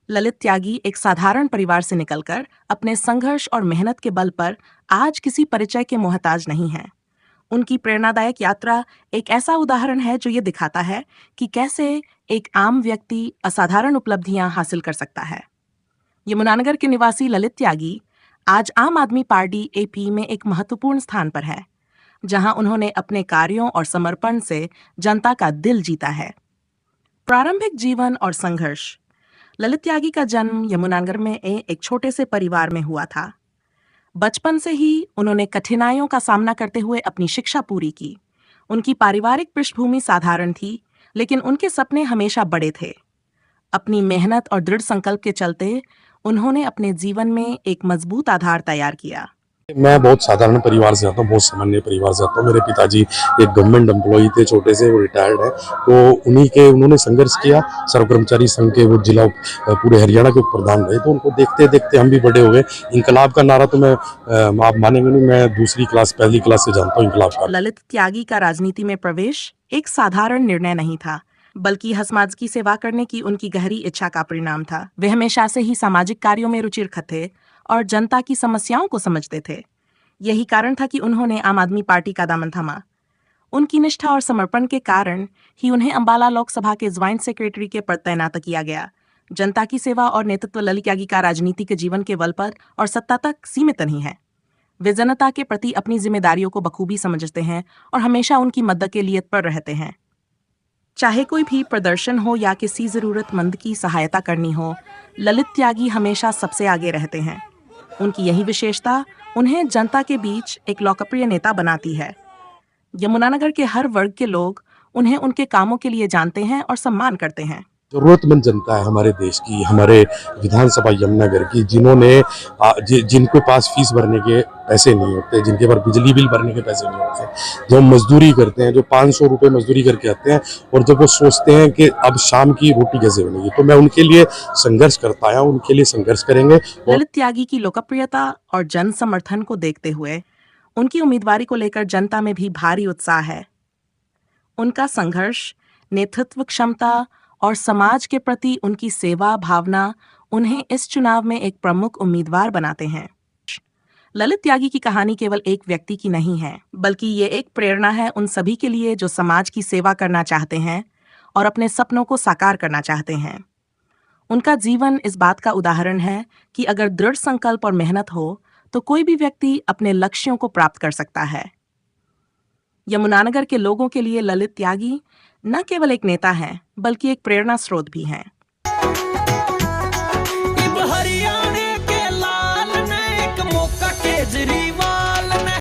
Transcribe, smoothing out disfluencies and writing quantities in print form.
ललित त्यागी एक साधारण परिवार से निकलकर अपने संघर्ष और मेहनत के बल पर आज किसी परिचय के मोहताज नहीं हैं। उनकी प्रेरणादायक यात्रा एक ऐसा उदाहरण है जो ये दिखाता है कि कैसे एक आम व्यक्ति असाधारण उपलब्धियां हासिल कर सकता है। यमुनानगर के निवासी ललित त्यागी आज आम आदमी पार्टी एपी में एक महत्वपूर्ण स्थान पर है, जहां उन्होंने अपने कार्यों और समर्पण से जनता का दिल जीता है। प्रारंभिक जीवन और संघर्ष। ललित त्यागी का जन्म यमुनानगर में एक छोटे से परिवार में हुआ था। बचपन से ही उन्होंने कठिनाइयों का सामना करते हुए अपनी शिक्षा पूरी की। उनकी पारिवारिक पृष्ठभूमि साधारण थी, लेकिन उनके सपने हमेशा बड़े थे। अपनी मेहनत और दृढ़ संकल्प के चलते उन्होंने अपने जीवन में एक मजबूत आधार तैयार किया। मैं बहुत साधारण परिवार से आता हूँ, बहुत सामान्य परिवार से आता हूँ। मेरे पिताजी एक गवर्नमेंट एम्प्लॉई थे, छोटे से, वो रिटायर्ड है। तो उन्होंने संघर्ष किया। सर्व कर्मचारी संघ के वो जिला पूरे हरियाणा के उप प्रधान रहे। तो उनको देखते देखते हम भी बड़े हो गए। इंकलाब का नारा तो आप मानेंगे नहीं, मैं पहली क्लास से जानता हूँ इंकलाब का। ललित त्यागी का राजनीति में प्रवेश एक साधारण निर्णय नहीं था, बल्कि समाज की सेवा करने की उनकी गहरी इच्छा का परिणाम था। वे हमेशा से ही सामाजिक कार्यों में रुचि रखते और जनता की समस्याओं को समझते थे। यही कारण था कि उन्होंने आम आदमी पार्टी का दामन थामा। उनकी निष्ठा और समर्पण के कारण ही उन्हें अंबाला लोकसभा के ज्वाइंट सेक्रेटरी के पद तैनात किया गया। जनता की सेवा और नेतृत्व ललित त्यागी का राजनीति के जीवन के बल पर और सत्ता तक सीमित नहीं है। वे जनता के प्रति अपनी जिम्मेदारियों को बखूबी समझते हैं और हमेशा उनकी मदद के लिए तत्पर रहते हैं। चाहे कोई भी प्रदर्शन हो या किसी जरूरतमंद की सहायता करनी हो, ललित त्यागी हमेशा सबसे आगे रहते हैं। उनकी यही विशेषता उन्हें जनता के बीच एक लोकप्रिय नेता बनाती है। यमुनानगर के हर वर्ग के लोग उन्हें उनके कामों के लिए जानते हैं और सम्मान करते हैं। जरूरतमंद जनता है हमारे देश की, हमारे विधानसभा यमुनानगर की, जिनके पास फीस भरने के पैसे नहीं होते, जिनके पास बिजली बिल भरने के पैसे नहीं होते, जो मजदूरी करते हैं, जो 500 रुपये मजदूरी करके आते हैं, और जब वो सोचते हैं कि अब शाम की रोटी कैसे बनेगी, तो मैं उनके लिए संघर्ष करता आया, उनके लिए संघर्ष करेंगे। ललित त्यागी की लोकप्रियता और जन समर्थन को देखते हुए उनकी उम्मीदवारी को लेकर जनता में भी भारी उत्साह है। उनका संघर्ष, नेतृत्व क्षमता और समाज के प्रति उनकी सेवा भावना उन्हें इस चुनाव में एक प्रमुख उम्मीदवार बनाते हैं। ललित त्यागी की कहानी केवल एक व्यक्ति की नहीं है, बल्कि ये एक प्रेरणा है उन सभी के लिए जो समाज की सेवा करना चाहते हैं और अपने सपनों को साकार करना चाहते हैं। उनका जीवन इस बात का उदाहरण है कि अगर दृढ़ संकल्प और मेहनत हो, तो कोई भी व्यक्ति अपने लक्ष्यों को प्राप्त कर सकता है। यमुनानगर के लोगों के लिए ललित त्यागी न केवल एक नेता हैं, बल्कि एक प्रेरणा स्रोत भी हैं।